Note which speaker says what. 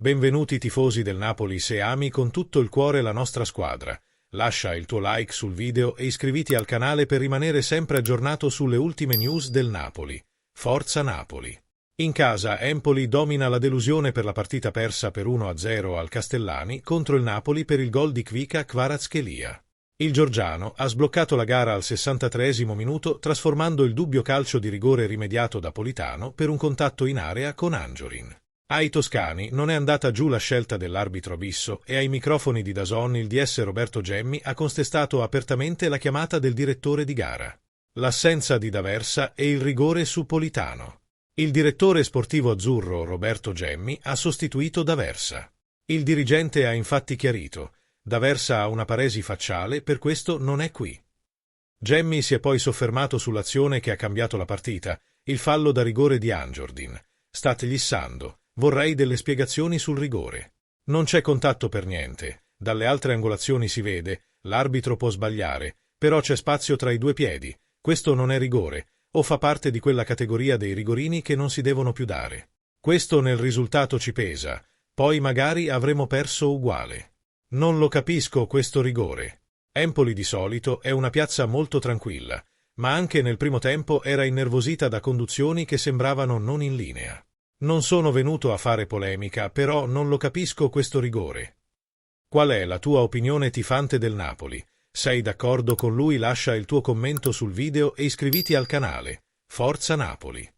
Speaker 1: Benvenuti tifosi del Napoli, se ami con tutto il cuore la nostra squadra. Lascia il tuo like sul video e iscriviti al canale per rimanere sempre aggiornato sulle ultime news del Napoli. Forza Napoli! In casa Empoli domina la delusione per la partita persa per 1-0 al Castellani contro il Napoli per il gol di Kvicha Kvaratskhelia. Il georgiano ha sbloccato la gara al 63esimo minuto trasformando il dubbio calcio di rigore rimediato da Politano per un contatto in area con Anjorin. Ai toscani non è andata giù la scelta dell'arbitro Bisso e ai microfoni di DAZN il DS Roberto Gemmi ha contestato apertamente la chiamata del direttore di gara. L'assenza di D'Aversa e il rigore su Politano. Il direttore sportivo azzurro Roberto Gemmi ha sostituito D'Aversa. Il dirigente ha infatti chiarito: D'Aversa ha una paresi facciale, per questo non è qui. Gemmi si è poi soffermato sull'azione che ha cambiato la partita, il fallo da rigore di Anjorin. State glissando. Vorrei delle spiegazioni sul rigore. Non c'è contatto per niente. Dalle altre angolazioni si vede, l'arbitro può sbagliare, però c'è spazio tra i due piedi. Questo non è rigore, o fa parte di quella categoria dei rigorini che non si devono più dare. Questo nel risultato ci pesa, poi magari avremo perso uguale. Non lo capisco questo rigore. Empoli di solito è una piazza molto tranquilla, ma anche nel primo tempo era innervosita da conduzioni che sembravano non in linea. Non sono venuto a fare polemica, però non lo capisco questo rigore. Qual è la tua opinione tifante del Napoli? Sei d'accordo con lui? Lascia il tuo commento sul video e iscriviti al canale. Forza Napoli!